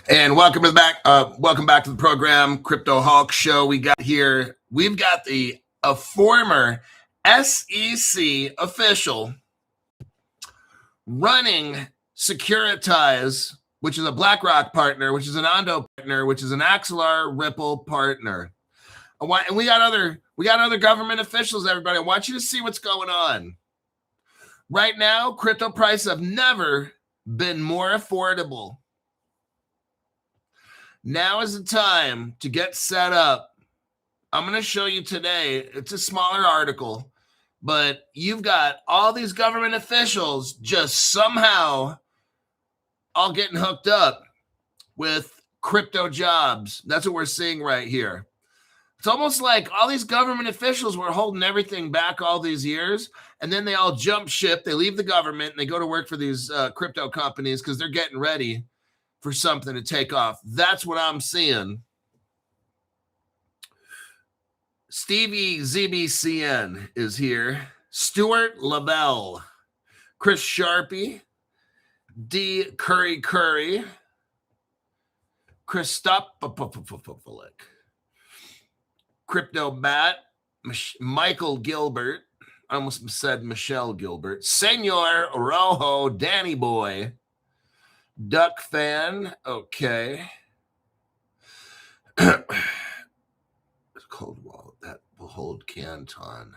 And welcome back. Welcome back to the program, Crypto Hulk Show. We've got a former SEC official running Securitize, which is a BlackRock partner, which is an Onodo partner, which is an Axelar Ripple partner. And we got other government officials. Everybody, I want you to see what's going on right now. Crypto prices have never been more affordable. Now is the time to get set up. I'm going to show you today. It's a smaller article, but you've got all these government officials just somehow all getting hooked up with crypto jobs. That's what we're seeing right here. It's almost like all these government officials were holding everything back all these years, and then they all jump ship. They leave the government, and they go to work for these crypto companies because they're getting ready for something to take off. That's what I'm seeing. Stevie ZBCN is here. Stuart Lavelle, Chris Sharpie, D Curry, Christopoulik, Crypto Bat, Michael Gilbert. I almost said Michelle Gilbert. Senor Rojo, Danny Boy, Duck Fan, okay. Cold wallet that will hold Canton.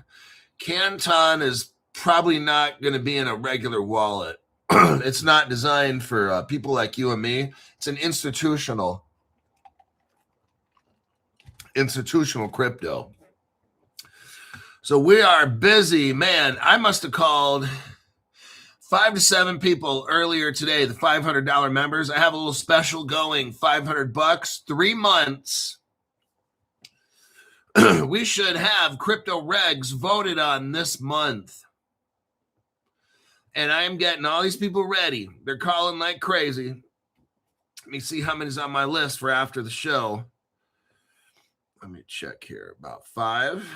Canton is probably not going to be in a regular wallet. It's not designed for people like you and me. It's an institutional crypto. So we are busy, man. I must have called 5 to 7 people earlier today, the $500 members. I have a little special going, $500, 3 months. We should have crypto regs voted on this month. And I am getting all these people ready. They're calling like crazy. Let me see how many's on my list for after the show. Let me check here. About 5.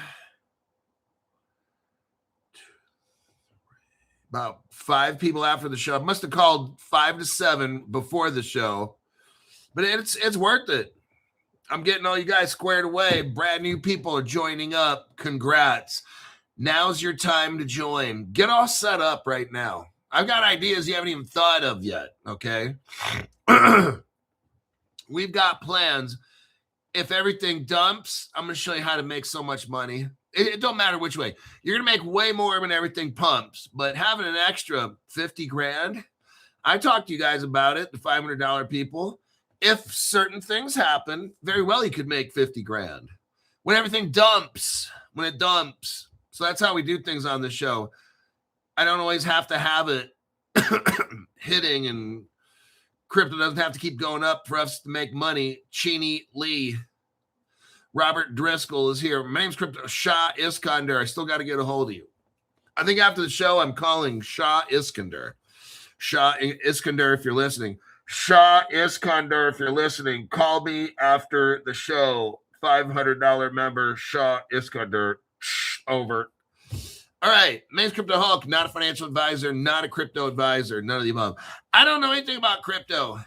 About 5 people after the show. I must have called 5 to 7 before the show. But it's worth it. I'm getting all you guys squared away. Brand new people are joining up. Congrats. Now's your time to join. Get all set up right now. I've got ideas you haven't even thought of yet, okay? We've got plans. If everything dumps, I'm going to show you how to make so much money. It don't matter which way. You're going to make way more when everything pumps, but having an extra 50 grand, I talked to you guys about it, the $500 people. If certain things happen, very well, you could make 50 grand when everything dumps, when it dumps. So that's how we do things on the show. I don't always have to have it hitting, and crypto doesn't have to keep going up for us to make money. Chini Lee. Robert Driscoll is here. My name's Crypto Shah Iskander. I still got to get a hold of you. I think after the show, I'm calling Shah Iskander. Shah Iskander, if you're listening. Shah Iskander, if you're listening, call me after the show. $500 member, Shah Iskander. Over. All right. Name's Crypto Hulk, not a financial advisor, not a crypto advisor, none of the above. I don't know anything about crypto.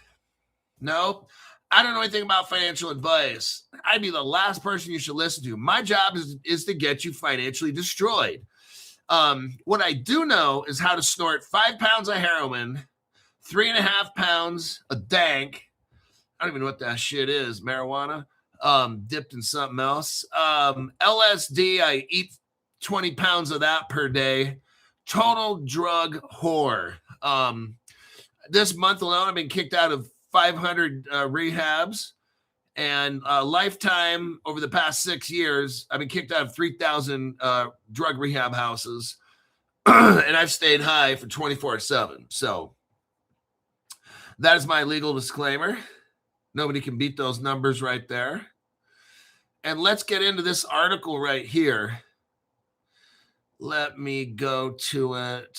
No. I don't know anything about financial advice. I'd be the last person you should listen to. My job is to get you financially destroyed. What I do know is how to snort 5 pounds of heroin, 3.5 pounds of dank. I don't even know what that shit is. Marijuana, dipped in something else. LSD, I eat 20 pounds of that per day. Total drug whore. This month alone, I've been kicked out of 500 rehabs, and lifetime over the past 6 years, I've been kicked out of 3,000 drug rehab houses, and I've stayed high for 24/7. So that is my legal disclaimer. Nobody can beat those numbers right there. And let's get into this article right here. Let me go to it.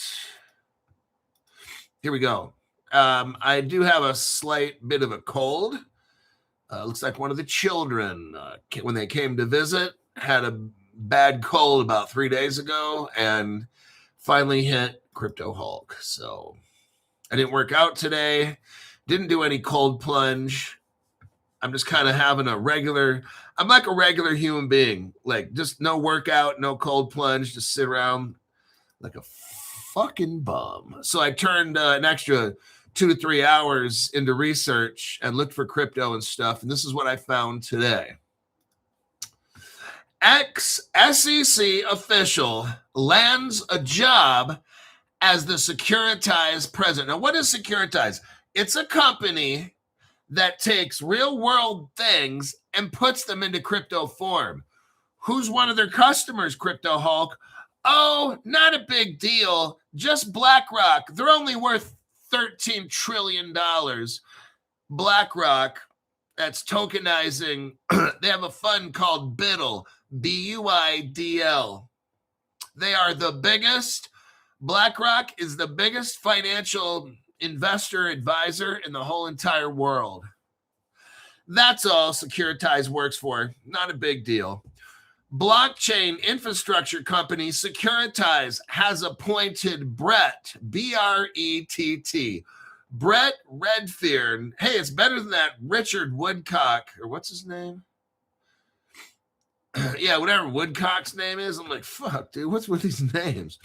Here we go. I do have a slight bit of a cold. Looks like one of the children, when they came to visit, had a bad cold about 3 days ago and finally hit Crypto Hulk. So I didn't work out today. Didn't do any cold plunge. I'm just kind of having I'm like a regular human being. Like just no workout, no cold plunge, just sit around like a fucking bum. So I turned an extra 2 to 3 hours into research and looked for crypto and stuff. And this is what I found today. Ex-SEC official lands a job as the Securitize president. Now, what is Securitize? It's a company that takes real world things and puts them into crypto form. Who's one of their customers, Crypto Hulk? Oh, not a big deal. Just BlackRock. They're only worth $13 trillion. BlackRock, that's tokenizing. They have a fund called BUIDL, BUIDL. They are the biggest. BlackRock is the biggest financial investor advisor in the whole entire world. That's all Securitize works for. Not a big deal. Blockchain infrastructure company Securitize has appointed Brett, B-R-E-T-T, Brett Redfearn. Hey, it's better than that Richard Woodcock, or what's his name? Yeah, whatever Woodcock's name is. I'm like, fuck, dude, what's with these names?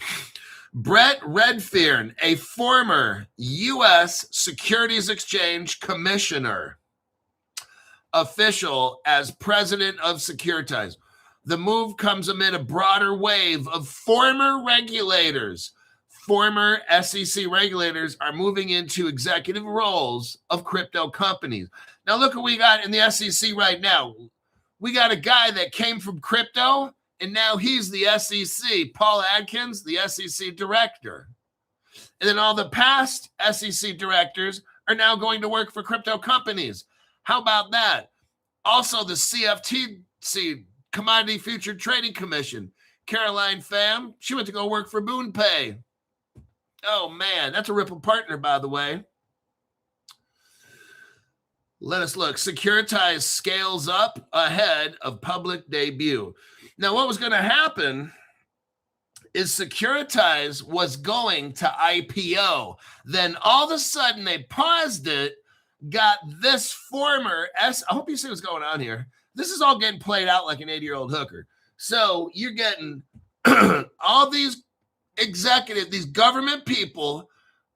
Brett Redfearn, a former U.S. Securities Exchange Commissioner, official as president of Securitize. The move comes amid a broader wave of former regulators. Former SEC regulators are moving into executive roles of crypto companies. Now, look what we got in the SEC right now. We got a guy that came from crypto, and now he's the SEC. Paul Adkins, the SEC director. And then all the past SEC directors are now going to work for crypto companies. How about that? Also, the CFTC, Commodity Future Trading Commission. Caroline Pham, she went to go work for MoonPay. Oh, man, that's a Ripple partner, by the way. Let us look. Securitize scales up ahead of public debut. Now, what was going to happen is Securitize was going to IPO. Then all of a sudden they paused it, got this former I hope you see what's going on here. This is all getting played out like an 80-year-old hooker. So you're getting all these executives, these government people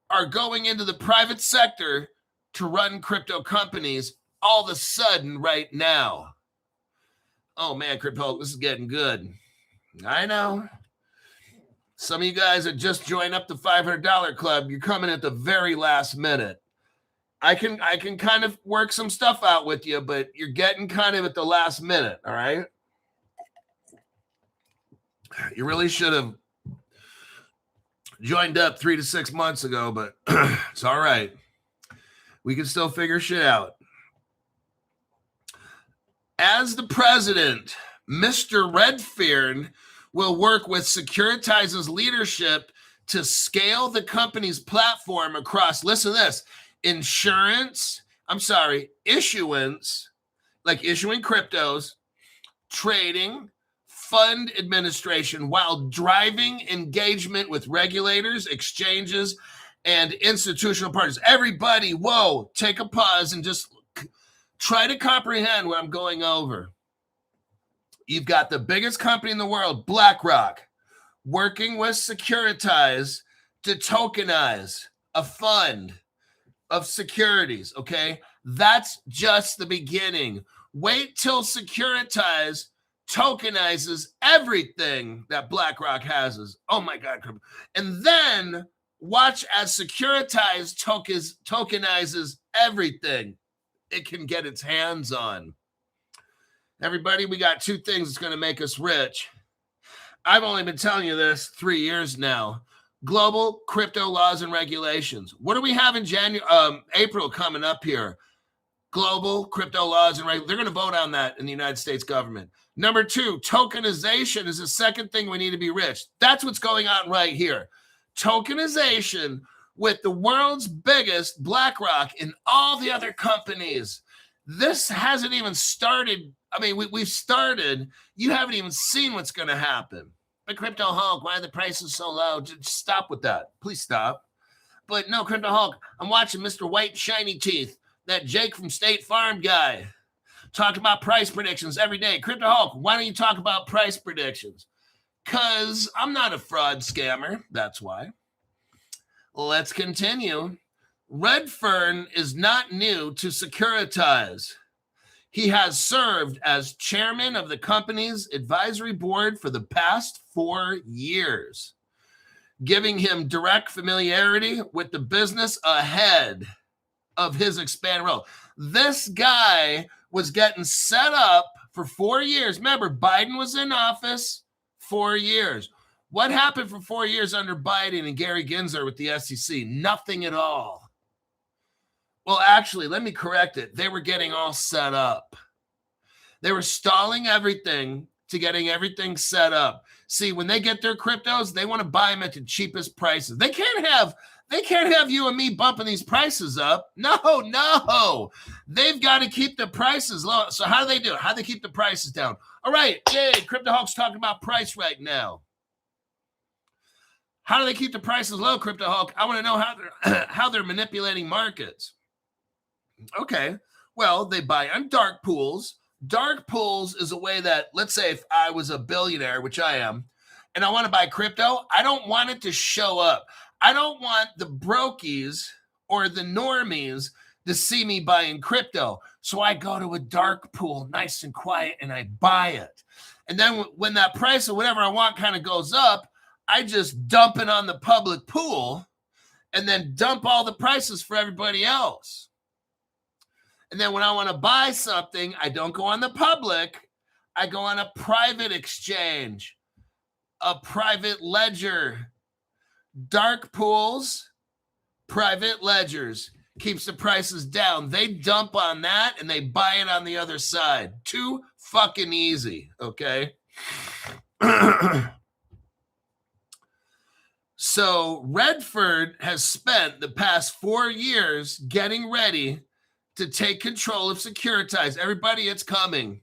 are going into the private sector to run crypto companies all of a sudden right now. Oh, man, crypto, this is getting good. I know. Some of you guys that just joined up the $500 club, you're coming at the very last minute. I can kind of work some stuff out with you, but you're getting kind of at the last minute, all right? You really should have joined up 3 to 6 months ago, but it's all right. We can still figure shit out. As the president, Mr. Redfearn will work with Securitize's leadership to scale the company's platform across, listen to this, issuance, like issuing cryptos, trading, fund administration, while driving engagement with regulators, exchanges, and institutional partners. Everybody, whoa, take a pause and just try to comprehend what I'm going over. You've got the biggest company in the world, BlackRock, working with Securitize to tokenize a fund of securities, okay? That's just the beginning. Wait till Securitize tokenizes everything that BlackRock has. Oh my God. And then watch as Securitize tokenizes everything it can get its hands on. Everybody, we got 2 things that's going to make us rich. I've only been telling you this 3 years now. Global crypto laws and regulations. What do we have in April coming up here? Global crypto laws and regulations. They're going to vote on that in the United States government. Number 2, tokenization is the second thing we need to be rich. That's what's going on right here. Tokenization with the world's biggest BlackRock and all the other companies. This hasn't even started. I mean, we've started. You haven't even seen what's going to happen. But Crypto Hulk, why are the prices so low? Just stop with that. Please stop. But no, Crypto Hulk, I'm watching Mr. White Shiny Teeth, that Jake from State Farm guy, talk about price predictions every day. Crypto Hulk, why don't you talk about price predictions? Because I'm not a fraud scammer. That's why. Let's continue. Redfern is not new to Securitize. He has served as chairman of the company's advisory board for the past 4 years, giving him direct familiarity with the business ahead of his expanded role. This guy was getting set up for 4 years. Remember, Biden was in office 4 years. What happened for 4 years under Biden and Gary Gensler with the SEC? Nothing at all. Well, actually, let me correct it. They were getting all set up. They were stalling everything to getting everything set up. See, when they get their cryptos, they want to buy them at the cheapest prices. They can't have you and me bumping these prices up. No. They've got to keep the prices low. So how do they do it? How do they keep the prices down? All right, yay, Crypto Hulk's talking about price right now. How do they keep the prices low, Crypto Hulk? I want to know how they're manipulating markets. Okay, well, they buy on dark pools. Dark pools is a way that, let's say if I was a billionaire, which I am, and I want to buy crypto, I don't want it to show up. I don't want the brokies or the normies to see me buying crypto. So I go to a dark pool, nice and quiet, and I buy it. And then when that price of whatever I want kind of goes up, I just dump it on the public pool and then dump all the prices for everybody else. And then when I want to buy something, I don't go on the public. I go on a private exchange, a private ledger. Dark pools, private ledgers, keeps the prices down. They dump on that and they buy it on the other side. Too fucking easy, okay? So Redfern has spent the past 4 years getting ready to take control of Securitize. Everybody, it's coming.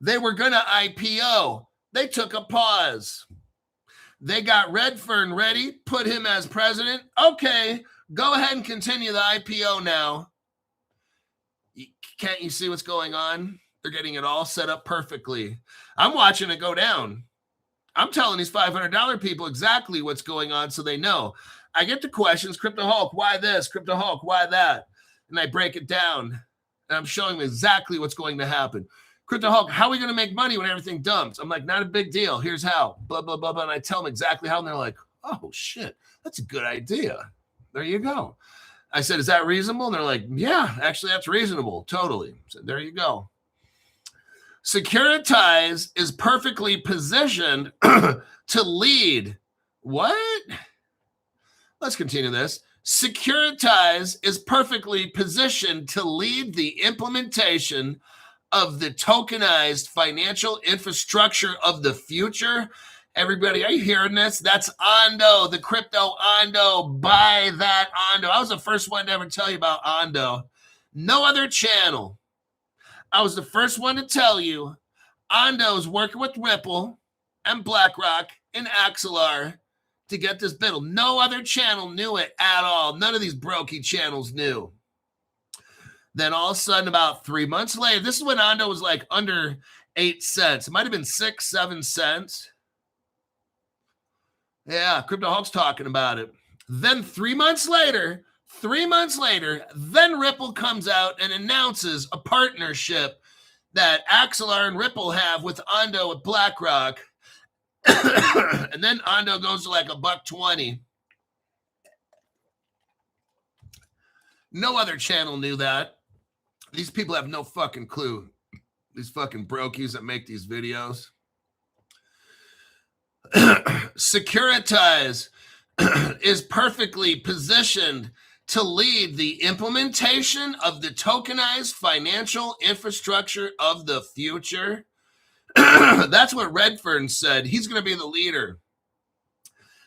They were going to IPO. They took a pause. They got Redfern ready, put him as president. Okay, go ahead and continue the IPO now. Can't you see what's going on? They're getting it all set up perfectly. I'm watching it go down. I'm telling these $500 people exactly what's going on so they know. I get the questions, Crypto Hulk, why this? Crypto Hulk, why that? And I break it down. And I'm showing them exactly what's going to happen. Crypto Hulk, how are we going to make money when everything dumps? I'm like, not a big deal. Here's how. Blah, blah, blah, blah. And I tell them exactly how. And they're like, oh, shit, that's a good idea. There you go. I said, is that reasonable? And they're like, yeah, actually, that's reasonable. Totally. So there you go. Securitize is perfectly positioned to lead. What? Let's continue this. Securitize is perfectly positioned to lead the implementation of the tokenized financial infrastructure of the future. Everybody, are you hearing this? That's Ondo, the crypto Ondo. Buy that Ondo. I was the first one to ever tell you about Ondo. No other channel. I was the first one to tell you Ondo's working with Ripple and BlackRock and Axelar to get this biddle. No other channel knew it at all. None of these brokey channels knew. Then all of a sudden, about 3 months later, this is when Ondo was like under 8 cents. It might have been 6, 7 cents. Yeah, Crypto Hulk's talking about it. Then 3 months later, then Ripple comes out and announces a partnership that Axelar and Ripple have with Ondo with BlackRock. And then Ondo goes to like $1.20. No other channel knew that. These people have no fucking clue. These fucking brokies that make these videos. Securitize is perfectly positioned to lead the implementation of the tokenized financial infrastructure of the future. That's what Redfern said. He's going to be the leader.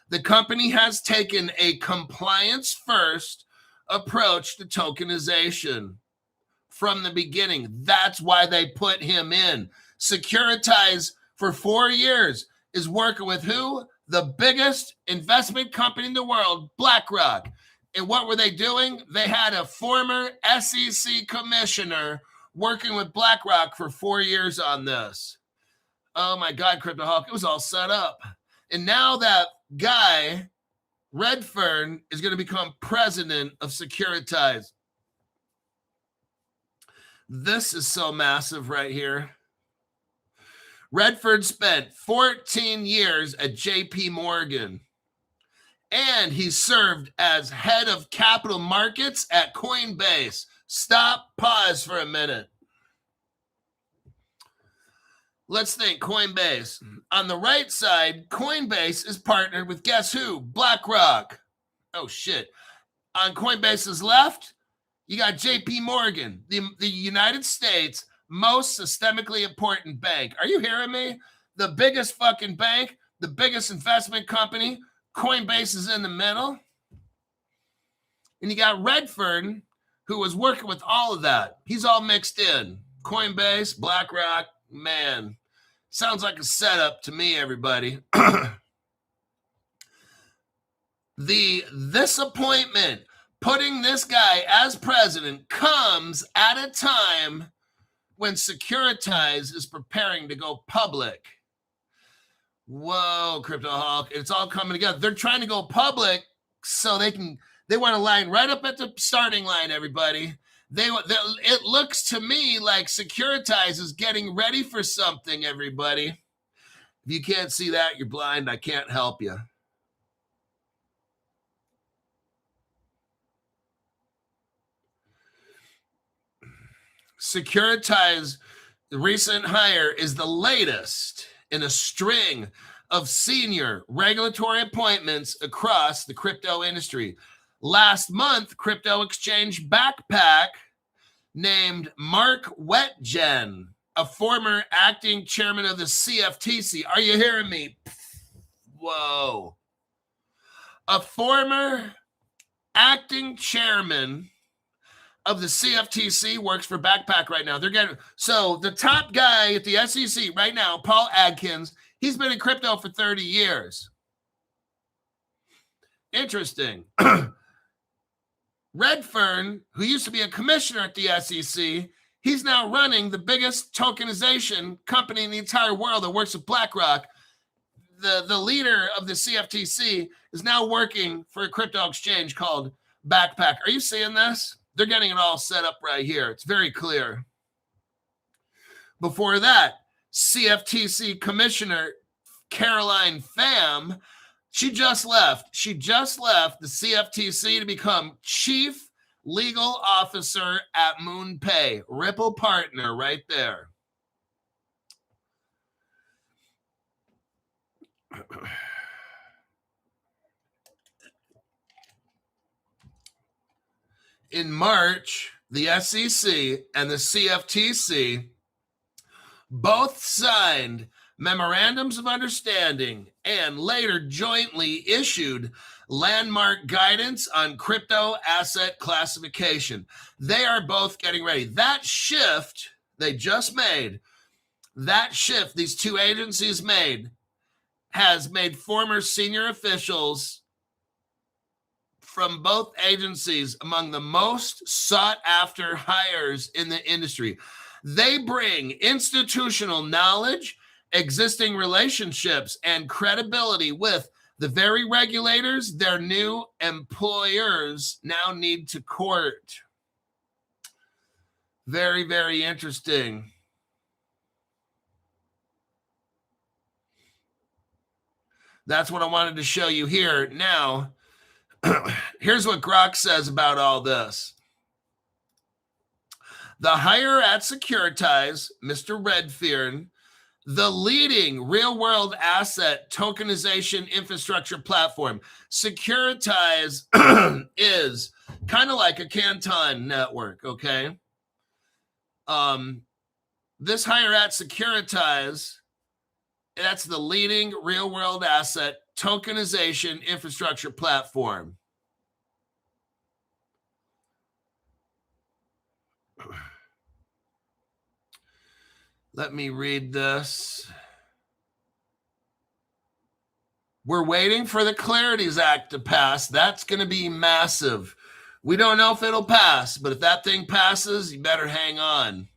The company has taken a compliance-first approach to tokenization from the beginning. That's why they put him in. Securitize for 4 years is working with who? The biggest investment company in the world, BlackRock. And what were they doing? They had a former SEC commissioner working with BlackRock for 4 years on this. Oh my God, Crypto Hawk, it was all set up. And now that guy, Redfern, is going to become president of Securitize. This is so massive right here. Redfern spent 14 years at JP Morgan, and he served as head of capital markets at Coinbase. Stop, pause for a minute. Let's think Coinbase. On the right side, Coinbase is partnered with guess who? BlackRock. Oh, shit. On Coinbase's left, you got JP Morgan, the United States' most systemically important bank. Are you hearing me? The biggest fucking bank, the biggest investment company. Coinbase is in the middle. And you got Redfern, who was working with all of that. He's all mixed in. Coinbase, BlackRock, man. Sounds like a setup to me, everybody. This appointment, putting this guy as president, comes at a time when Securitize is preparing to go public. Whoa, Crypto Hawk. It's all coming together. They're trying to go public so they want to line right up at the starting line, everybody. It looks to me like Securitize is getting ready for something, everybody. If you can't see that, you're blind. I can't help you. Securitize, the recent hire, is the latest in a string of senior regulatory appointments across the crypto industry. Last month, crypto exchange Backpack named Mark Wetjen, a former acting chairman of the CFTC. Are you hearing me? Whoa. A former acting chairman of the CFTC works for Backpack right now. So the top guy at the SEC right now, Paul Adkins, he's been in crypto for 30 years. Interesting. Redfern, who used to be a commissioner at the SEC, he's now running the biggest tokenization company in the entire world that works with BlackRock. The leader of the CFTC is now working for a crypto exchange called Backpack. Are you seeing this? They're getting it all set up right here. It's very clear. Before that, CFTC Commissioner Caroline Pham, she just left. She just left the CFTC to become Chief Legal Officer at MoonPay. Ripple partner right there. In March, the SEC and the CFTC both signed memorandums of understanding and later jointly issued landmark guidance on crypto asset classification. They are both getting ready. That shift they just made, that shift these two agencies made, has made former senior officials from both agencies among the most sought after hires in the industry. They bring institutional knowledge, existing relationships, and credibility with the very regulators their new employers now need to court. Very, very interesting. That's what I wanted to show you here. Now, here's what Grok says about all this. The hire at Securitize, Mr. Redfern, the leading real-world asset tokenization infrastructure platform. Securitize is kind of like a Canton network, okay? This hire at Securitize, that's the leading real-world asset tokenization infrastructure platform. Let me read this. We're waiting for the Clarities Act to pass. That's going to be massive. We don't know if it'll pass, but if that thing passes, you better hang on.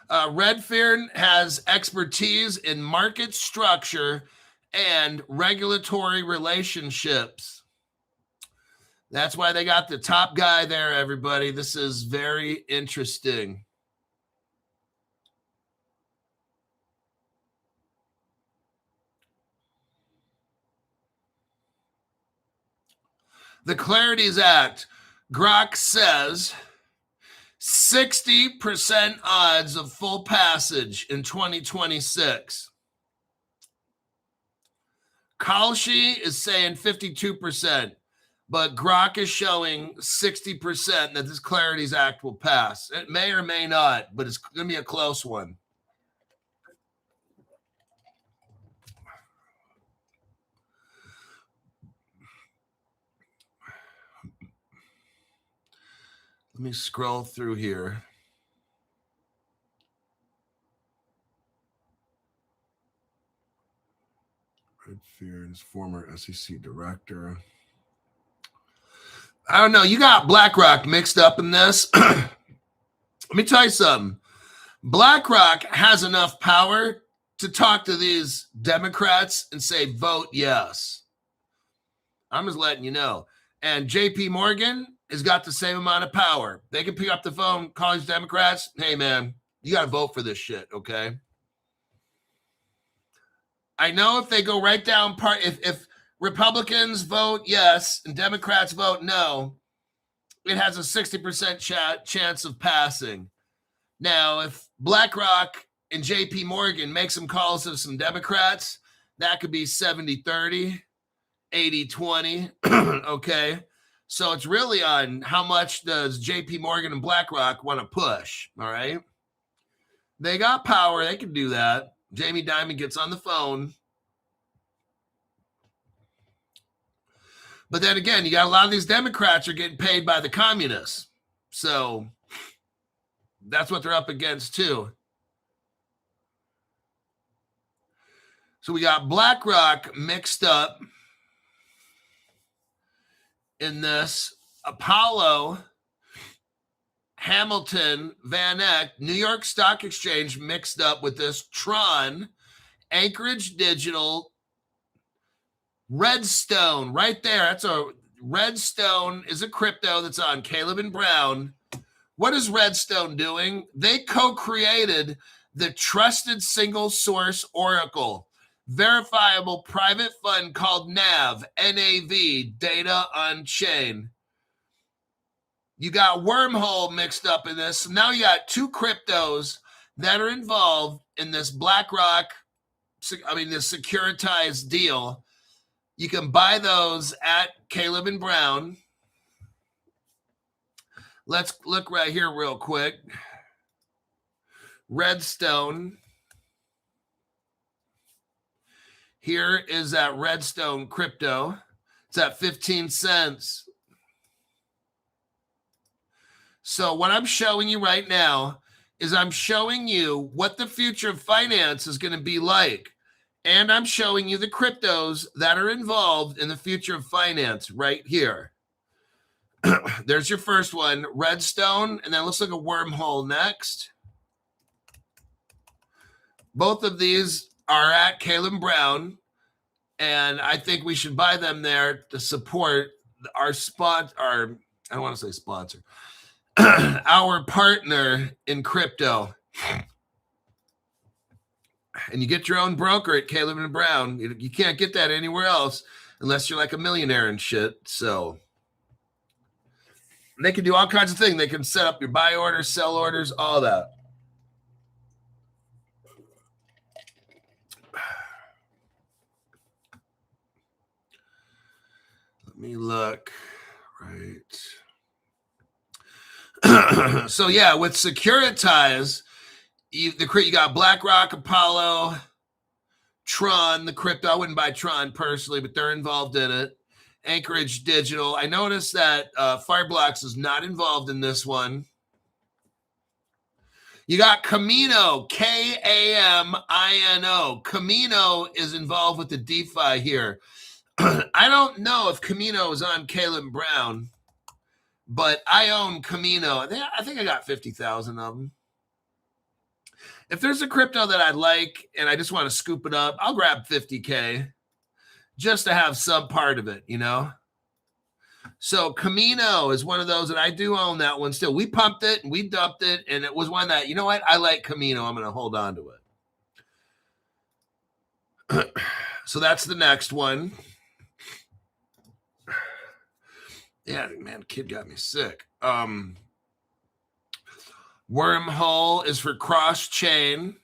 Redfin has expertise in market structure and regulatory relationships. That's why they got the top guy there, everybody. This is very interesting. The Clarities Act, Gov't says 60% odds of full passage in 2026. Kalshi is saying 52%, but Gov't is showing 60% that this Clarities Act will pass. It may or may not, but it's going to be a close one. Let me scroll through here. Redfin is former SEC director. I don't know. You got BlackRock mixed up in this. Let me tell you something. BlackRock has enough power to talk to these Democrats and say, vote yes. I'm just letting you know. And JP Morgan has got the same amount of power. They can pick up the phone, call these Democrats. Hey, man, you got to vote for this shit, okay? I know if they go right down if Republicans vote yes and Democrats vote no, it has a 60% chance of passing. Now, if BlackRock and JP Morgan make some calls to some Democrats, that could be 70-30, 80-20, okay? So it's really on how much does JP Morgan and BlackRock want to push, all right? They got power. They can do that. Jamie Dimon gets on the phone. But then again, you got a lot of these Democrats are getting paid by the communists. So that's what they're up against too. So we got BlackRock mixed up in this. Apollo, Hamilton, Van Eck, New York Stock Exchange mixed up with this. Tron, Anchorage Digital, Redstone, right there. That's a Redstone is a crypto that's on Caleb and Brown. What is Redstone doing? They co-created the trusted single source oracle, verifiable private fund called NAV, N-A-V, data on chain. You got Wormhole mixed up in this. So now you got two cryptos that are involved in this BlackRock, this securitized deal. You can buy those at Caleb and Brown. Let's look right here real quick. Redstone. Here is that Redstone crypto. It's at 15 cents. So what I'm showing you right now is I'm showing you what the future of finance is going to be like. And I'm showing you the cryptos that are involved in the future of finance right here. There's your first one, Redstone, and then let's look at Wormhole next. Both of these are at Caleb Brown, and I think we should buy them there to support our I don't want to say sponsor, our partner in crypto. And you get your own broker at Caleb and Brown. You can't get that anywhere else unless you're like a millionaire and shit. So they can do all kinds of things. They can set up your buy orders, sell orders, all that. Let me look. Right. So yeah, with Securitize, you got BlackRock, Apollo, Tron, the crypto. I wouldn't buy Tron personally, but they're involved in it. Anchorage Digital. I noticed that Fireblocks is not involved in this one. You got Camino, Kamino. Camino is involved with the DeFi here. I don't know if Camino is on Caleb Brown, but I own Camino. I think I got 50,000 of them. If there's a crypto that I like and I just want to scoop it up, I'll grab 50K just to have some part of it, you know? So Camino is one of those that I do own that one still. We pumped it and we dumped it, and it was one that, you know what? I like Camino. I'm going to hold on to it. So that's the next one. Yeah, man, kid got me sick. Wormhole is for cross-chain.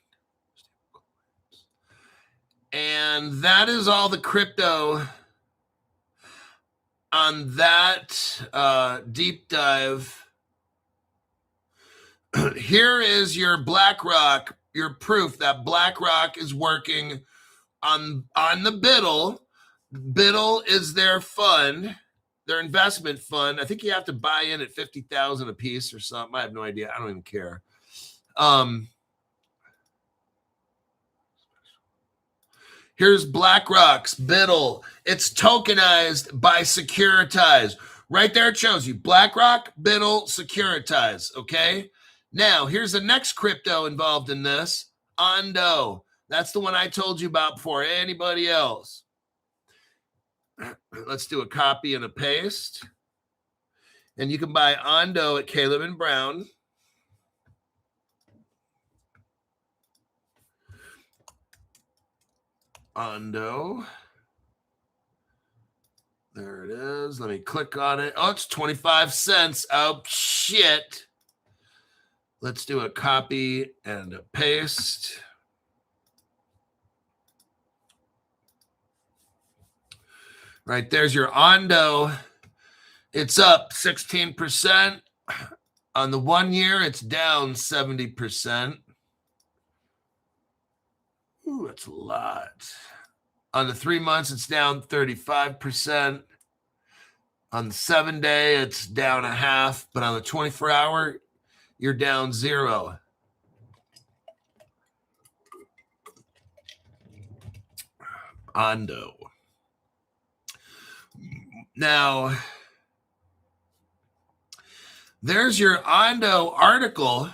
And that is all the crypto on that deep dive. Here is your BlackRock, your proof that BlackRock is working on the BUIDL. BUIDL is their fund, their investment fund. I think you have to buy in at 50,000 a piece or something. I have no idea. I don't even care. Here's BlackRock's BUIDL. It's tokenized by Securitize. Right there it shows you BlackRock, BUIDL, Securitize, okay? Now, here's the next crypto involved in this, Onodo. That's the one I told you about before anybody else. Let's do a copy and a paste. And you can buy Onodo at Caleb and Brown. Onodo. There it is. Let me click on it. Oh, it's 25 cents. Oh, shit. Let's do a copy and a paste. Right, there's your Onodo. It's up 16%. On the 1 year, it's down 70%. Ooh, that's a lot. On the 3 months, it's down 35%. On the 7 day, it's down a half. But on the 24-hour, you're down 0. Onodo. Now, there's your Onodo article.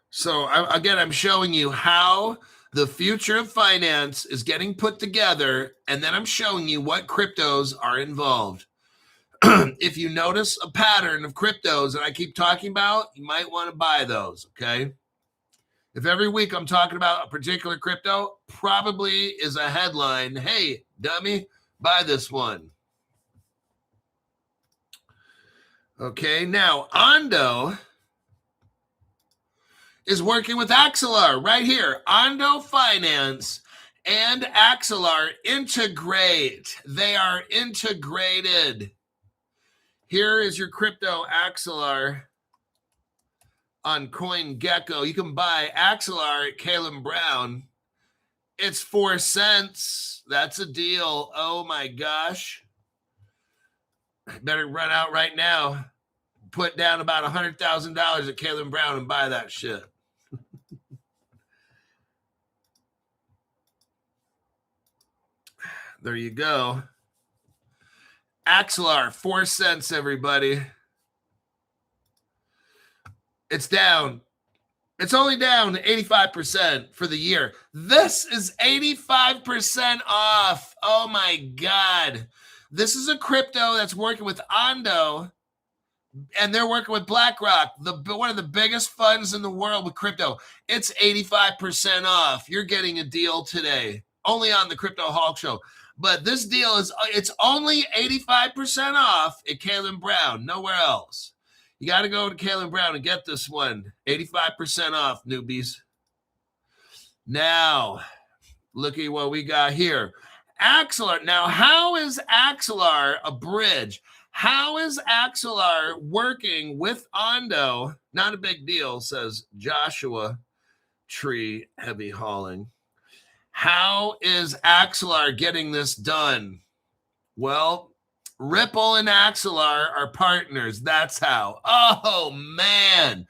So again, I'm showing you how the future of finance is getting put together, and then I'm showing you what cryptos are involved. If you notice a pattern of cryptos that I keep talking about, you might want to buy those, okay? If every week I'm talking about a particular crypto, probably is a headline, hey, dummy, buy this one. Okay, now Onodo is working with Axelar right here. Onodo Finance and Axelar integrate. They are integrated. Here is your crypto Axelar on CoinGecko. You can buy Axelar at Caleb Brown. It's 4 cents. That's a deal. Oh my gosh. Better run out right now. Put down about $100,000 at Caleb Brown and buy that shit. There you go. Axelar, 4 cents, everybody. It's down. It's only down 85% for the year. This is 85% off. Oh my God. This is a crypto that's working with Onodo, and they're working with BlackRock, one of the biggest funds in the world with crypto. It's 85% off. You're getting a deal today, only on the Crypto Hawk Show. But this deal it's only 85% off at Caleb Brown, nowhere else. You got to go to Caleb Brown and get this one. 85% off, newbies. Now, look at what we got here. Axelar. Now, how is Axelar a bridge? How is Axelar working with Onodo? Not a big deal, says Joshua Tree Heavy Hauling. How is Axelar getting this done? Well, Ripple and Axelar are partners. That's how. Oh, man.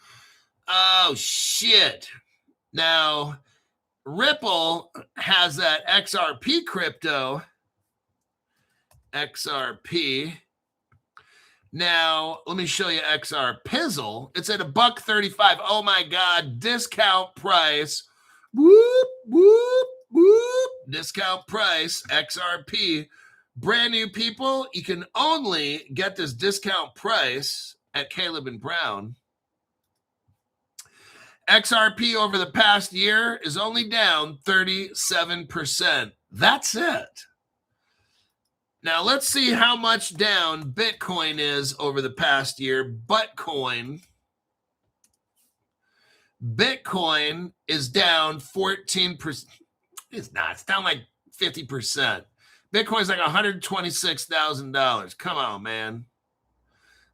Oh, shit. Now, Ripple has that XRP crypto. XRP. Now, let me show you XR Pizzle. It's at $1.35. Oh, my God. Discount price. Whoop, whoop, whoop. Discount price. XRP. Brand new people, you can only get this discount price at Caleb and Brown. XRP over the past year is only down 37%. That's it. Now let's see how much down Bitcoin is over the past year. Bitcoin is down 14%. It's not. It's down like 50%. Bitcoin's like $126,000. Come on, man.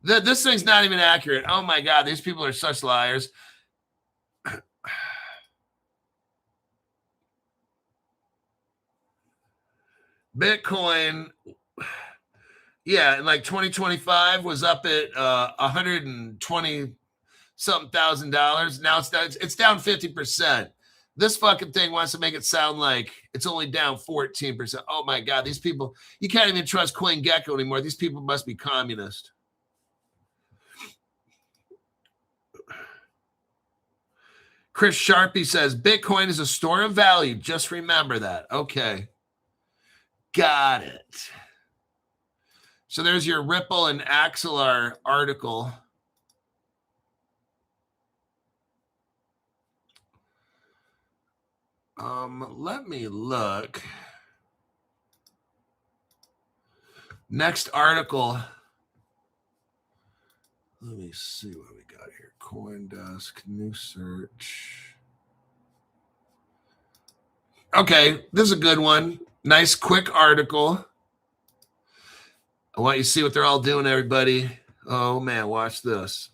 This thing's not even accurate. Oh, my God. These people are such liars. Bitcoin, yeah, in like 2025 was up at 120-something thousand dollars. Now it's down 50%. This fucking thing wants to make it sound like it's only down 14%. Oh, my God. These people, you can't even trust CoinGecko anymore. These people must be communist. Chris Sharpie says, Bitcoin is a store of value. Just remember that. Okay. Got it. So there's your Ripple and Axelar article. Let me look. Next article. Let me see what we got here. CoinDesk, new search. Okay, this is a good one. Nice, quick article. I want you to see what they're all doing, everybody. Oh, man, watch this.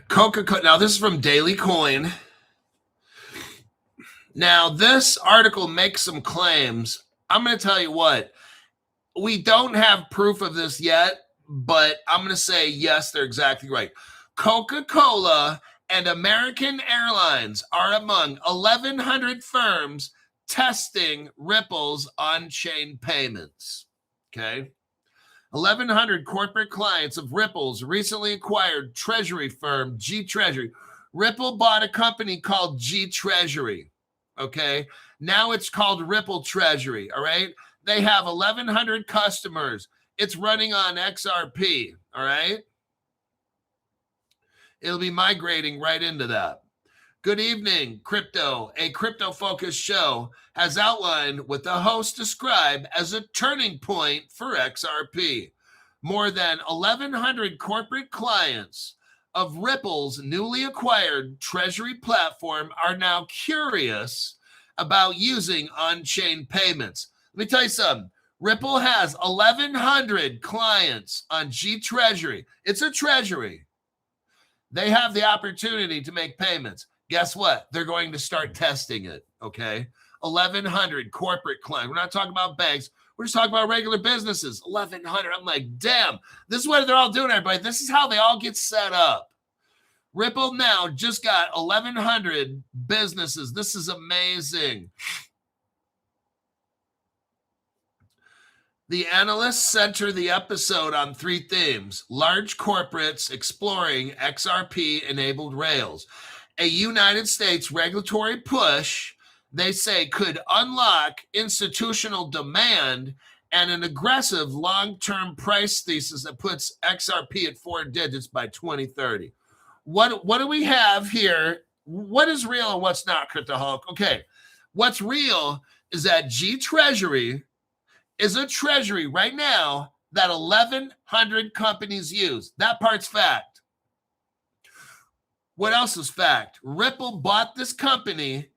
Coca-Cola. Now, this is from Daily Coin. Now, this article makes some claims. I'm going to tell you what. We don't have proof of this yet, but I'm going to say, yes, they're exactly right. Coca-Cola and American Airlines are among 1,100 firms testing Ripple's on-chain payments. Okay. 1,100 corporate clients of Ripple's recently acquired treasury firm, G Treasury. Ripple bought a company called G Treasury. Okay. Now it's called Ripple Treasury. All right. They have 1,100 customers. It's running on XRP. All right. It'll be migrating right into that. Good evening, Crypto. A crypto-focused show has outlined what the hosts describe as a turning point for XRP. More than 1,100 corporate clients of Ripple's newly acquired treasury platform are now curious about using on-chain payments. Let me tell you something. Ripple has 1,100 clients on G Treasury. It's a treasury. They have the opportunity to make payments. Guess what? They're going to start testing it, okay? 1,100 corporate clients. We're not talking about banks. We're just talking about regular businesses. 1,100. I'm like, damn, this is what they're all doing, everybody. This is how they all get set up. Ripple now just got 1,100 businesses. This is amazing. The analysts center the episode on three themes: large corporates exploring XRP-enabled rails, a United States regulatory push, they say, could unlock institutional demand, and an aggressive long-term price thesis that puts XRP at 4 digits by 2030. What do we have here? What is real and what's not, Cryptoholic? Okay, what's real is that G Treasury is a treasury right now that 1,100 companies use. That part's fact. What else is fact? Ripple bought this company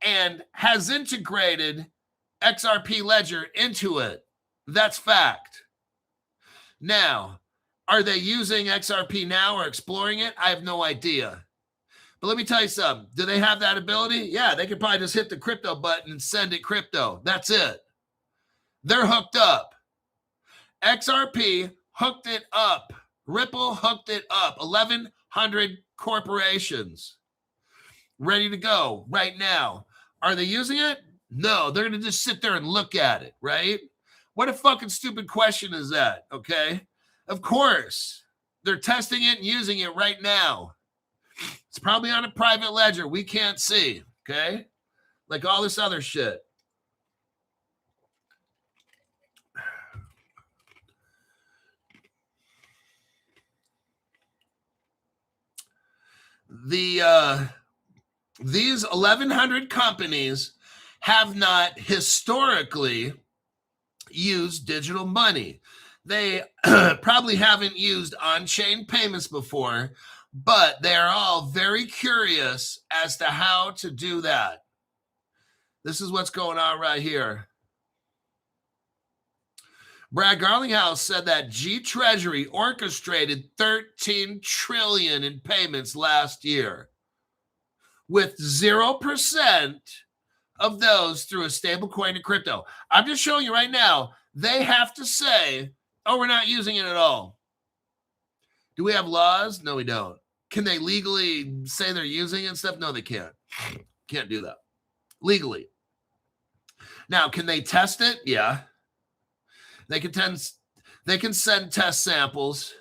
and has integrated XRP Ledger into it. That's fact. Now, are they using XRP now or exploring it? I have no idea. But let me tell you something. Do they have that ability? Yeah, they could probably just hit the crypto button and send it crypto. That's it. They're hooked up. XRP hooked it up. Ripple hooked it up. 1,100 corporations ready to go right now. Are they using it? No, they're going to just sit there and look at it, right? What a fucking stupid question is that, okay? Of course, they're testing it and using it right now. It's probably on a private ledger we can't see, okay? Like all this other shit. These 1,100 companies have not historically used digital money. They probably haven't used on-chain payments before, but they are all very curious as to how to do that. This is what's going on right here. Brad Garlinghouse said that Treasury orchestrated $13 trillion in payments last year, with 0% of those through a stablecoin and crypto. I'm just showing you right now, they have to say, oh, we're not using it at all. Do we have laws? No, we don't. Can they legally say they're using it and stuff? No, they can't. Can't do that legally. Now, can they test it? Yeah. They can send test samples.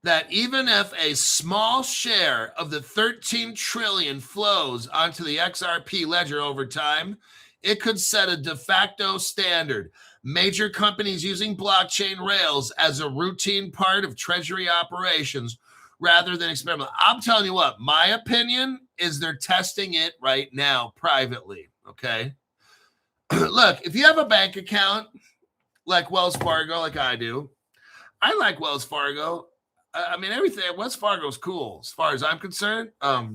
That even if a small share of the 13 trillion flows onto the XRP ledger over time, it could set a de facto standard. Major companies using blockchain rails as a routine part of Treasury operations rather than experimental. I'm telling you what, my opinion is they're testing it right now privately, okay? Look, if you have a bank account like Wells Fargo, like I do, I like Wells Fargo. I mean, everything at Wells Fargo is cool as far as I'm concerned. I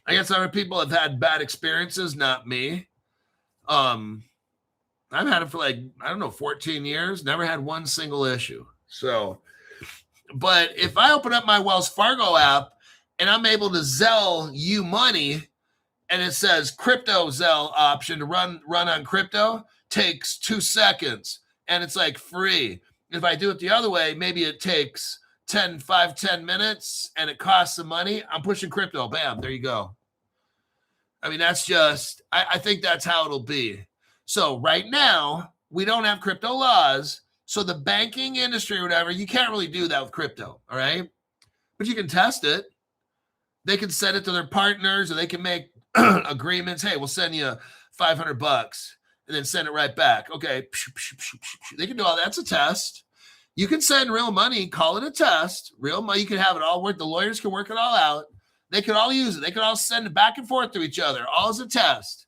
guess other people have had bad experiences, not me. I've had it for 14 years, never had one single issue. So, but if I open up my Wells Fargo app and I'm able to Zelle you money and it says crypto Zelle option to run on crypto, takes 2 seconds and it's like free. If I do it the other way, maybe it takes 10 minutes and it costs some money. I'm pushing crypto. Bam, there you go. I mean, that's just, I think that's how it'll be. So right now, we don't have crypto laws. So the banking industry or whatever, you can't really do that with crypto, all right? But you can test it. They can send it to their partners or they can make agreements. Hey, we'll send you $500 and then send it right back. Okay. They can do all that. That's a test. You can send real money, call it a test. Real money, you can have it all work. The lawyers can work it all out. They can all use it. They can all send it back and forth to each other, all as a test.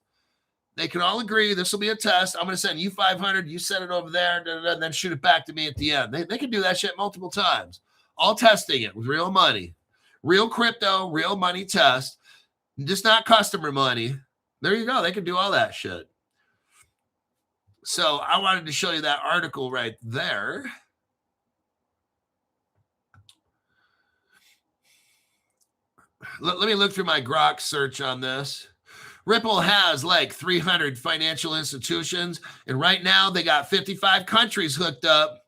They can all agree this will be a test. I'm going to send you 500. You send it over there, and then shoot it back to me at the end. They can do that shit multiple times. All testing it with real money. Real crypto, real money test. Just not customer money. There you go. They can do all that shit. So I wanted to show you that article right there. Let me look through my Grok search on this. Ripple has like 300 financial institutions, and right now they got 55 countries hooked up.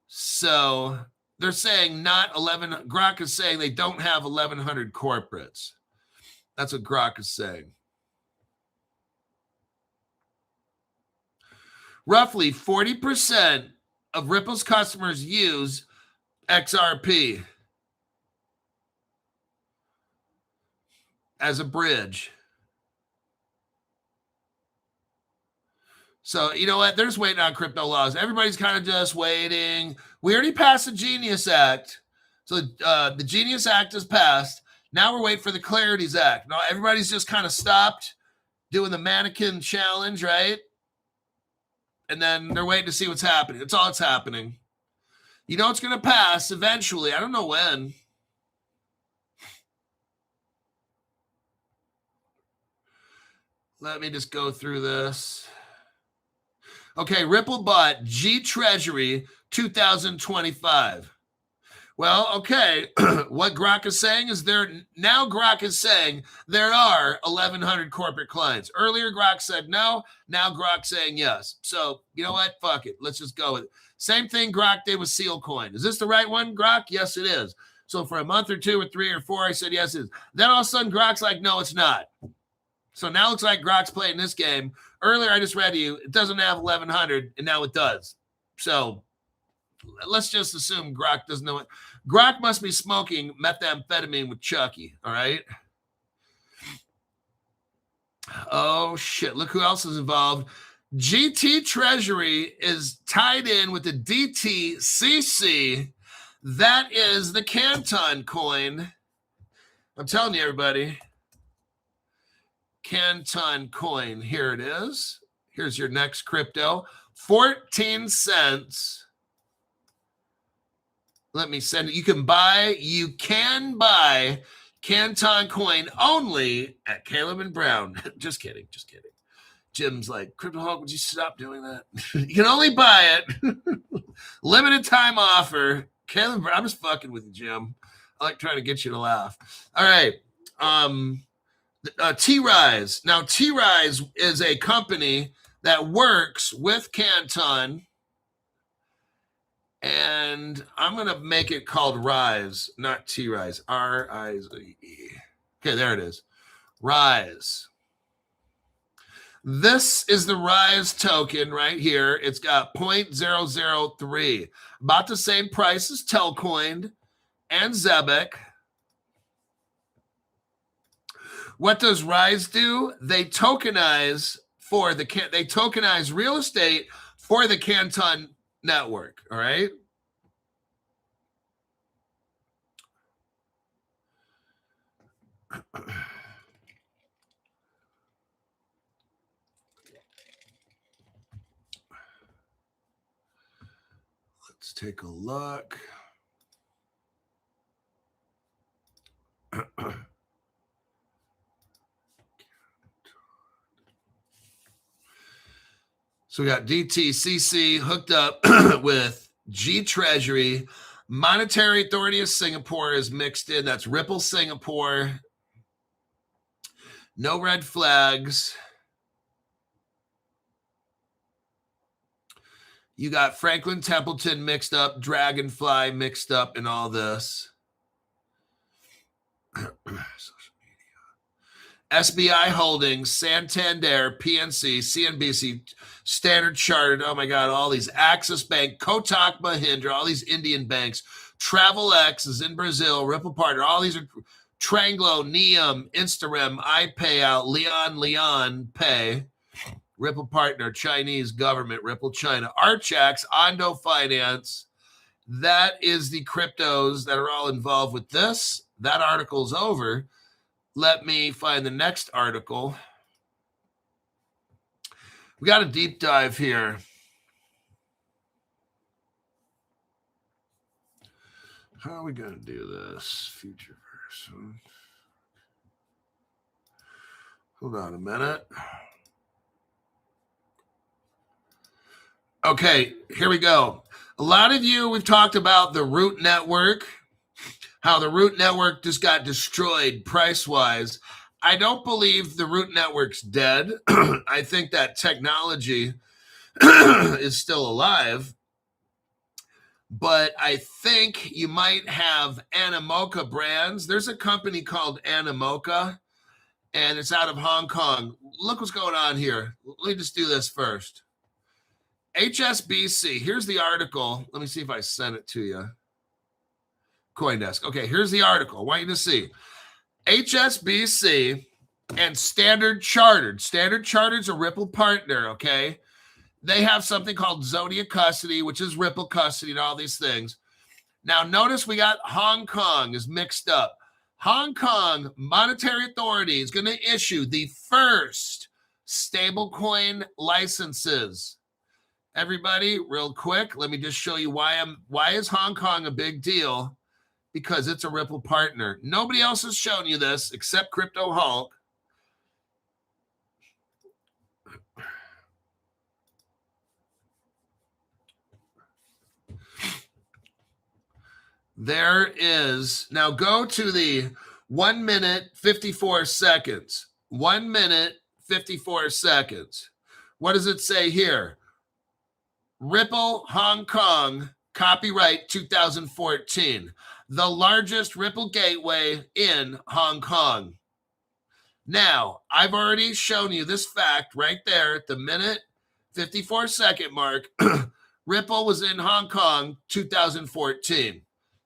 So they're saying not 11. Grok is saying they don't have 1,100 corporates. That's what Grok is saying. Roughly 40% of Ripple's customers use XRP as a bridge. So, you know what? They're just waiting on crypto laws. Everybody's kind of just waiting. We already passed the Genius Act. So the Genius Act is passed. Now we're waiting for the Clarities Act. Now everybody's just kind of stopped doing the mannequin challenge, right? And then they're waiting to see what's happening. That's all that's happening. You know it's going to pass eventually. I don't know when. Let me just go through this. Okay, Ripple bought G Treasury 2025. Well, okay, what Grok is saying is Grok is saying there are 1,100 corporate clients. Earlier, Grok said no. Now Grok saying yes. So, you know what? Fuck it. Let's just go with it. Same thing Grok did with Sealcoin. Is this the right one, Grok? Yes, it is. So for a month or two or three or four, I said yes, it is. Then all of a sudden, Grok's like, no, it's not. So now it looks like Grok's playing this game. Earlier, I just read to you, it doesn't have 1,100, and now it does. So let's just assume Grok doesn't know it. Grok must be smoking methamphetamine with Chucky, all right? Oh, shit. Look who else is involved. GT Treasury is tied in with the DTCC. That is the Canton coin. I'm telling you, everybody. Canton coin. Here it is. Here's your next crypto. 14 cents. Let me send it. You can buy Canton coin only at Caleb and Brown. Just kidding. Jim's like, Crypto Hawk, would you stop doing that? You can only buy it. Limited time offer. Caleb Brown, I'm just fucking with you, Jim. I like trying to get you to laugh. All right. T-Rise. Now, T-Rise is a company that works with Canton. And I'm going to make it called Rise, not T-Rise. R-I-Z-E. Okay, there it is. Rise. This is the Rise token right here. It's got 0.003. About the same price as Telcoin and Zebec. What does Rise do? They tokenize real estate for the Canton network, all right? Let's take a look. So we got DTCC hooked up with G Treasury. Monetary Authority of Singapore is mixed in. That's Ripple Singapore. No red flags. You got Franklin Templeton mixed up, Dragonfly mixed up in all this. Social media. SBI Holdings, Santander, PNC, CNBC, Standard Chartered, oh my God, all these, Axis Bank, Kotak Mahindra, all these Indian banks, TravelX is in Brazil, Ripple Partner, all these are Tranglo, Neum, Instarem, iPayout, Leon Pay, Ripple Partner, Chinese government, Ripple China, Archax, Ondo Finance. That is the cryptos that are all involved with this. That article's over. Let me find the next article. We got a deep dive here. How are we going to do this? Futureverse. Hold on a minute. Okay, here we go. A lot of you, we've talked about the Root Network, how the Root Network just got destroyed price-wise. I don't believe the Root Network's dead. I think that technology is still alive. But I think you might have Animoka Brands. There's a company called Animoka, and it's out of Hong Kong. Look what's going on here. Let me just do this first. HSBC, here's the article. Let me see if I sent it to you. CoinDesk. Okay, here's the article. I want you to see. HSBC and Standard Chartered. Standard Chartered's a Ripple partner, okay? They have something called Zodiac Custody, which is Ripple Custody and all these things. Now, notice we got Hong Kong is mixed up. Hong Kong Monetary Authority is going to issue the first stablecoin licenses. Everybody, real quick, let me just show you why is Hong Kong a big deal? Because it's a Ripple partner. Nobody else has shown you this except Crypto Hulk. There is, now go to the 1 minute, 54 seconds. 1 minute, 54 seconds. What does it say here? Ripple Hong Kong, copyright 2014. The largest Ripple gateway in Hong Kong. Now, I've already shown you this fact right there at the minute 54 second mark. Ripple was in Hong Kong 2014.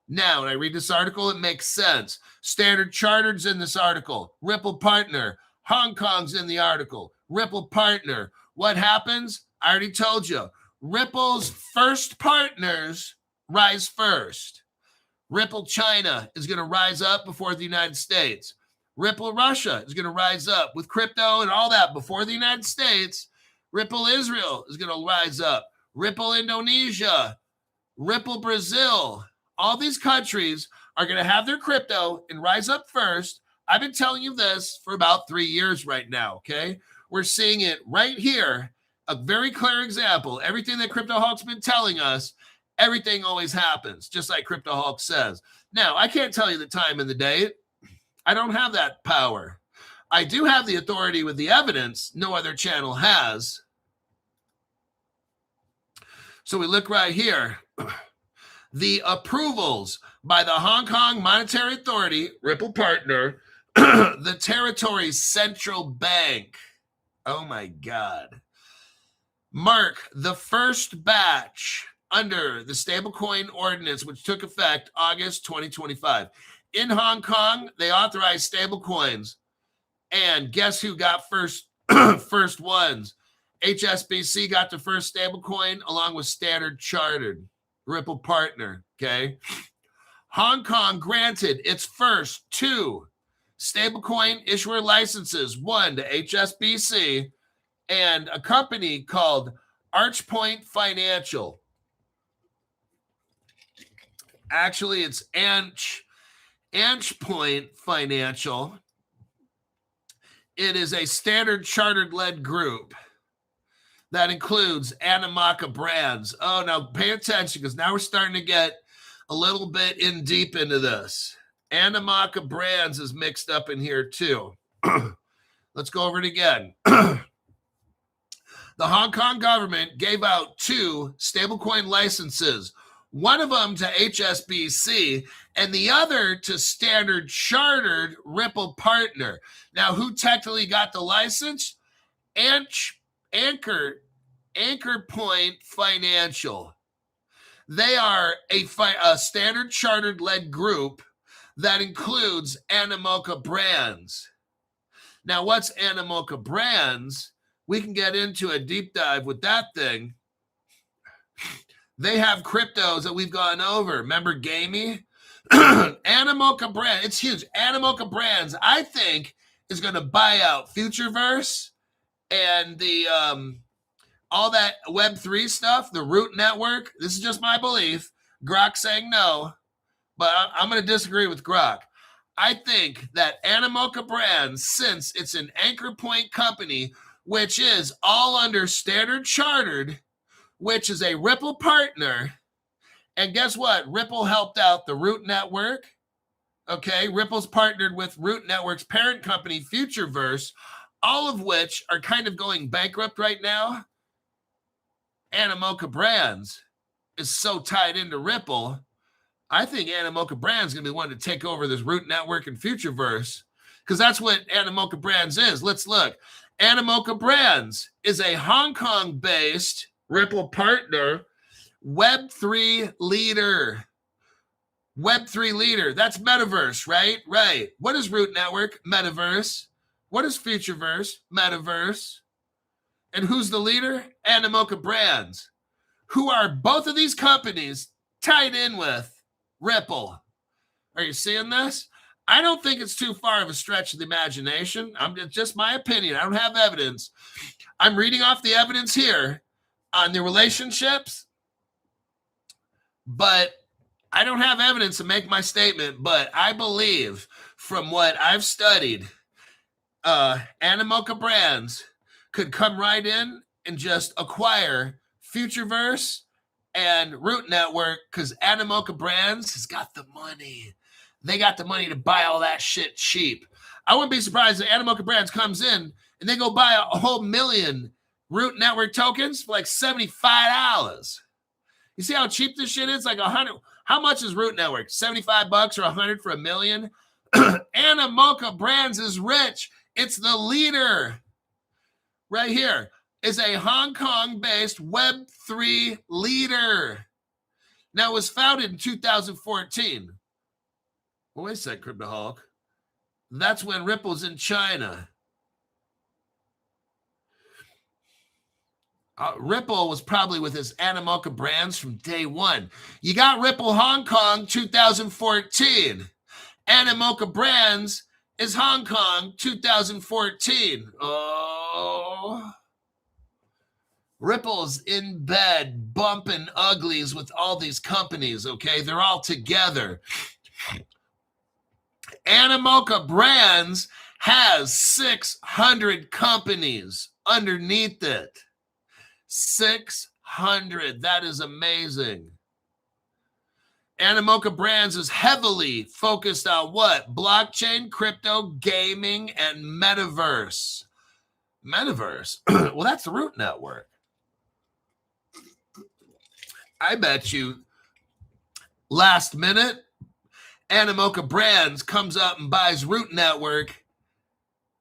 Now, when I read this article, it makes sense. Standard Chartered's in this article. Ripple partner. Hong Kong's in the article. Ripple partner. What happens? I already told you. Ripple's first partners rise first. Ripple China is going to rise up before the United States. Ripple Russia is going to rise up with crypto and all that before the United States. Ripple Israel is going to rise up. Ripple Indonesia, Ripple Brazil, all these countries are going to have their crypto and rise up first. I've been telling you this for about 3 years right now, okay? We're seeing it right here, a very clear example. Everything that Crypto Hulk's been telling us, everything always happens, just like Crypto Hulk says. Now, I can't tell you the time and the date. I don't have that power. I do have the authority with the evidence no other channel has. So we look right here. The approvals by the Hong Kong Monetary Authority, Ripple partner, the territory's central bank. Oh my God. Mark the first batch under the Stablecoin ordinance, which took effect August 2025. In Hong Kong, they authorized stablecoins. And guess who got first ones? HSBC got the first stablecoin along with Standard Chartered, Ripple partner, okay? Hong Kong granted its first 2 stablecoin issuer licenses, one to HSBC and a company called Archpoint Financial. Actually, it's Anchpoint Financial. It is a Standard Chartered-led group that includes Animoka Brands. Oh, now pay attention because now we're starting to get a little bit in deep into this. Animoka Brands is mixed up in here too. Let's go over it again. The Hong Kong government gave out 2 stablecoin licenses, one of them to HSBC and the other to Standard Chartered Ripple partner. Now, who technically got the license? Anchor Point Financial. They are a Standard Chartered-led group that includes Animoka Brands. Now, what's Animoka Brands? We can get into a deep dive with that thing. They have cryptos that we've gone over. Remember Gamey? Animoka Brands, it's huge. Animoka Brands, I think, is going to buy out Futureverse and the all that Web3 stuff, the Root Network. This is just my belief. Grok saying no, but I'm going to disagree with Grok. I think that Animoka Brands, since it's an anchor point company, which is all under Standard Chartered, which is a Ripple partner, and guess what? Ripple helped out the Root Network. Okay, Ripple's partnered with Root Network's parent company, Futureverse, all of which are kind of going bankrupt right now. Animoka Brands is so tied into Ripple. I think Animoka Brands is going to be one to take over this Root Network and Futureverse because that's what Animoka Brands is. Let's look. Animoka Brands is a Hong Kong-based Ripple partner, Web3 leader. Web3 leader. That's Metaverse, right? Right. What is Root Network? Metaverse. What is Futureverse? Metaverse. And who's the leader? Animoka Brands. Who are both of these companies tied in with Ripple? Are you seeing this? I don't think it's too far of a stretch of the imagination. It's just my opinion. I don't have evidence. I'm reading off the evidence here on the relationships, but I don't have evidence to make my statement. But I believe from what I've studied, Animoka Brands could come right in and just acquire Futureverse and Root Network, because Animoka Brands has got the money. They got the money to buy all that shit cheap. I wouldn't be surprised if Animoka Brands comes in and they go buy a whole million Root Network tokens for like $75. You see how cheap this shit is? Like 100. How much is Root Network? $75 or 100 for a million? Animoka Brands is rich. It's the leader. Right here is a Hong Kong-based Web3 leader. Now, it was founded in 2014. Well, wait a sec, Cryptoholic. That's when Ripple's in China. Ripple was probably with his Animoka Brands from day one. You got Ripple Hong Kong 2014. Animoka Brands is Hong Kong 2014. Oh. Ripple's in bed bumping uglies with all these companies, okay? They're all together. Animoka Brands has 600 companies underneath it. 600. That is amazing. Animoka Brands is heavily focused on what? Blockchain, crypto, gaming, and Metaverse. Metaverse? Well, that's the Root Network. I bet you last minute, Animoka Brands comes up and buys Root Network,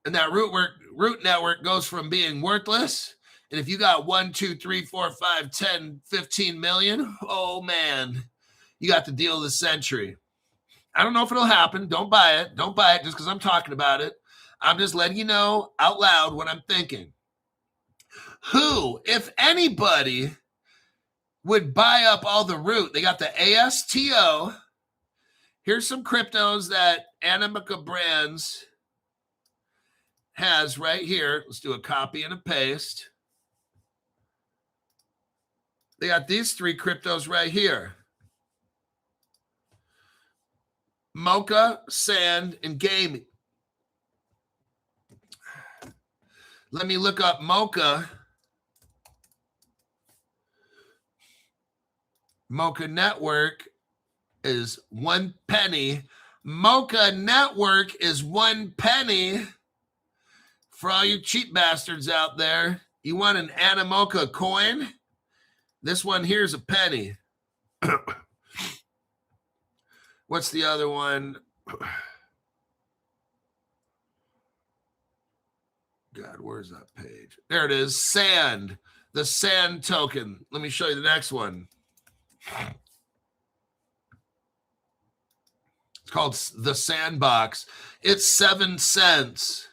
and that Root Network goes from being worthless. And if you got 1, 2, 3, 4, 5, 10, 15 million, oh man, you got the deal of the century. I don't know if it'll happen. Don't buy it. Don't buy it just because I'm talking about it. I'm just letting you know out loud what I'm thinking. Who, if anybody, would buy up all the Root? They got the ASTO. Here's some cryptos that Animoka Brands has right here. Let's do a copy and a paste. They got these 3 cryptos right here. Mocha, Sand, and Gaming. Let me look up Mocha. Mocha Network is 1 penny. Mocha Network is 1 penny. For all you cheap bastards out there, you want an Animoka coin? This one here is a penny. What's the other one? God, where's that page? There it is. Sand. The Sand token. Let me show you the next one. It's called the Sandbox. It's 7 cents.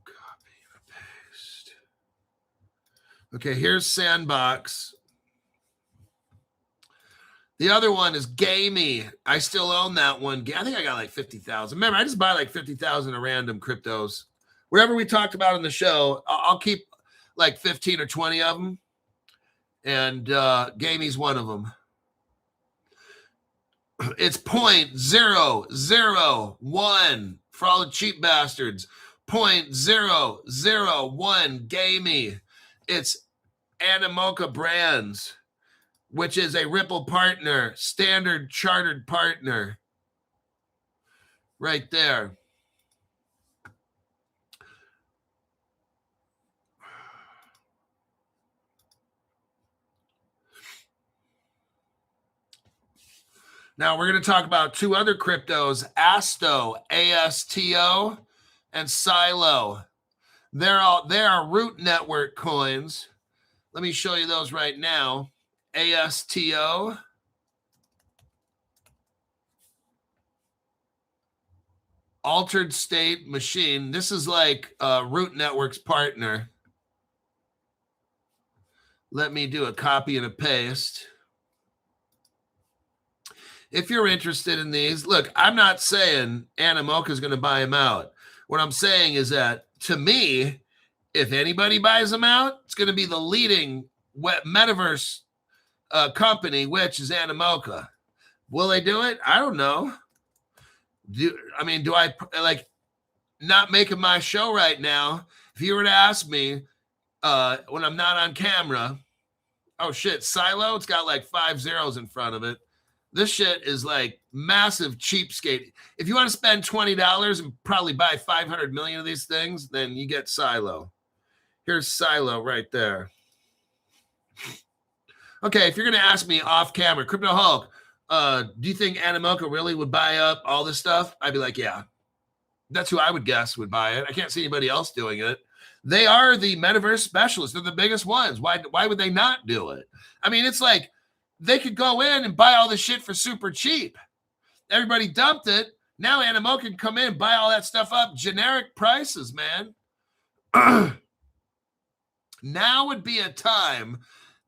Copy and paste. Okay, here's Sandbox. The other one is Gamey. I still own that one. I think I got like 50,000. Remember, I just buy like 50,000 of random cryptos. Whatever we talked about in the show, I'll keep like 15 or 20 of them. And Gamey's one of them. It's 0.001 for all the cheap bastards. 0.001 Gamey. It's Animoka Brands, which is a Ripple partner, Standard Chartered partner. Right there. Now we're going to talk about 2 other cryptos, ASTO, ASTO, and Silo. They are Root Network coins. Let me show you those right now. ASTO. Altered State Machine. This is like Root Network's partner. Let me do a copy and a paste. If you're interested in these, look, I'm not saying Animoka is going to buy them out. What I'm saying is that, to me, if anybody buys them out, it's going to be the leading Metaverse company, which is Animoka. Will they do it? I don't know. Do I, like, not making my show right now? If you were to ask me, when I'm not on camera. Oh shit, Silo, it's got like 5 zeros in front of it. This shit is like massive cheapskate. If you want to spend $20 and probably buy 500 million of these things, then you get Silo. Here's Silo right there. Okay, if you're going to ask me off camera, Crypto Hulk, do you think Animoka really would buy up all this stuff? I'd be like, yeah. That's who I would guess would buy it. I can't see anybody else doing it. They are the metaverse specialists. They're the biggest ones. Why would they not do it? I mean, it's like they could go in and buy all this shit for super cheap. Everybody dumped it. Now Animoka can come in and buy all that stuff up. Generic prices, man. Now would be a time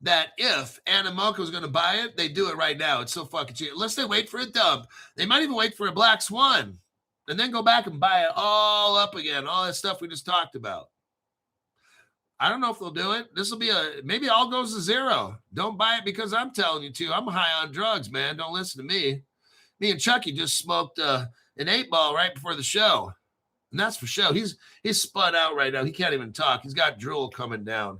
that if Animoka was going to buy it, they do it right now. It's so fucking cheap. Unless they wait for a dump. They might even wait for a black swan and then go back and buy it all up again. All that stuff we just talked about. I don't know if they'll do it. This will be maybe all goes to zero. Don't buy it because I'm telling you to. I'm high on drugs, man. Don't listen to me. Me and Chucky just smoked an 8-ball right before the show. And that's for show. He's spun out right now. He can't even talk. He's got drool coming down.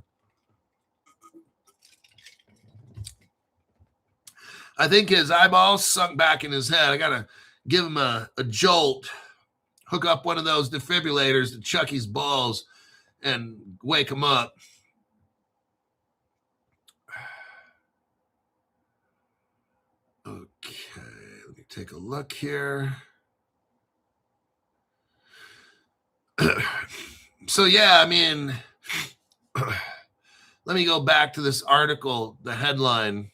I think his eyeballs sunk back in his head. I got to give him a jolt, hook up one of those defibrillators to Chucky's balls and wake him up. Okay, let me take a look here. So, yeah, I mean, let me go back to this article, the headline.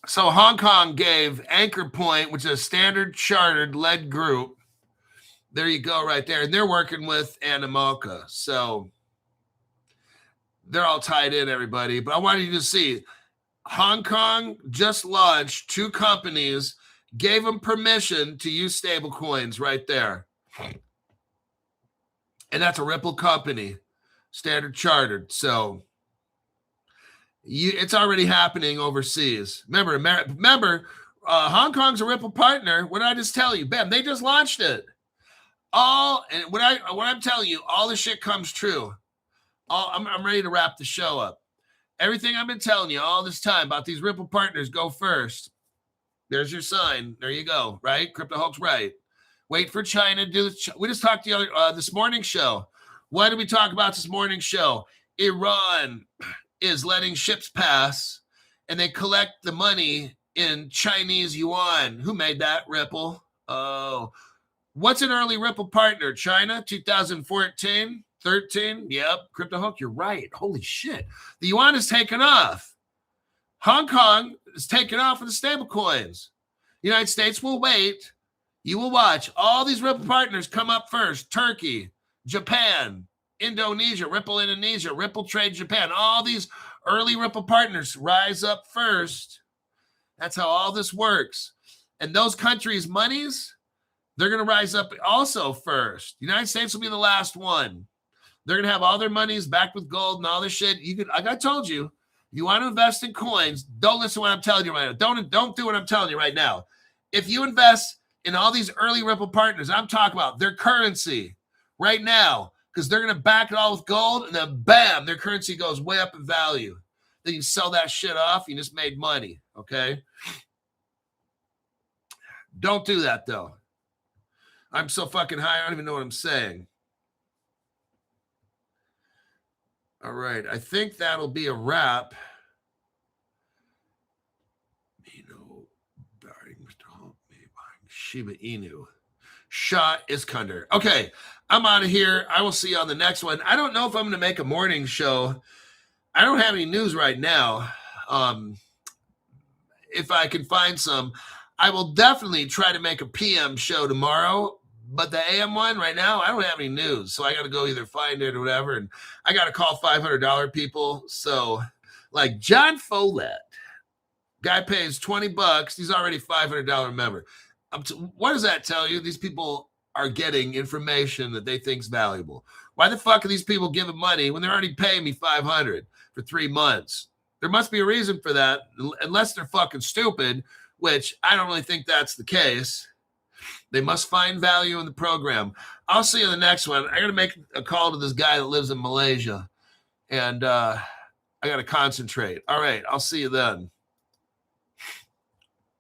So Hong Kong gave Anchor Point, which is a Standard Chartered led group. There you go right there. And they're working with Animoka. So they're all tied in, everybody. But I wanted you to see Hong Kong just launched 2 companies, gave them permission to use stablecoins right there. And that's a Ripple company, Standard Chartered. So it's already happening overseas. Remember, Hong Kong's a Ripple partner. What did I just tell you? Bam, they just launched it. And what I'm telling you, all this shit comes true. I'm ready to wrap the show up. Everything I've been telling you all this time about these Ripple partners go first. There's your sign. There you go. Right? Crypto Hulk's right. Wait for China to do this. We just talked this morning show. What did we talk about this morning show? Iran is letting ships pass and they collect the money in Chinese yuan. Who made that? Ripple. Oh, what's an early Ripple partner? China, 2014, 13. Yep. Crypto Hulk, you're right. Holy shit. The yuan is taken off. Hong Kong is taken off with the stable coins. The United States will wait. You will watch all these Ripple partners come up first. Turkey, Japan, Indonesia, Ripple Indonesia, Ripple Trade Japan, all these early Ripple partners rise up first. That's how all this works. And those countries' monies, they're going to rise up also first. The United States will be the last one. They're going to have all their monies backed with gold and all this shit. Like I told you, if you want to invest in coins, don't listen to what I'm telling you right now. Don't do what I'm telling you right now. If you invest in all these early Ripple partners, I'm talking about their currency right now, because they're going to back it all with gold, and then bam, their currency goes way up in value. Then you sell that shit off, you just made money, okay? Don't do that, though. I'm so fucking high, I don't even know what I'm saying. All right, I think that'll be a wrap. Shiba Inu. Shah Iskander. Okay, I'm out of here. I will see you on the next one. I don't know if I'm going to make a morning show. I don't have any news right now. If I can find some, I will definitely try to make a PM show tomorrow. But the AM one right now, I don't have any news. So I got to go either find it or whatever. And I got to call $500 people. So like John Follett, guy pays $20. He's already a $500 member. What does that tell you? These people are getting information that they think is valuable. Why the fuck are these people giving money when they're already paying me $500 for 3 months? There must be a reason for that, unless they're fucking stupid, which I don't really think that's the case. They must find value in the program. I'll see you in the next one. I got to make a call to this guy that lives in Malaysia, and I got to concentrate. All right, I'll see you then.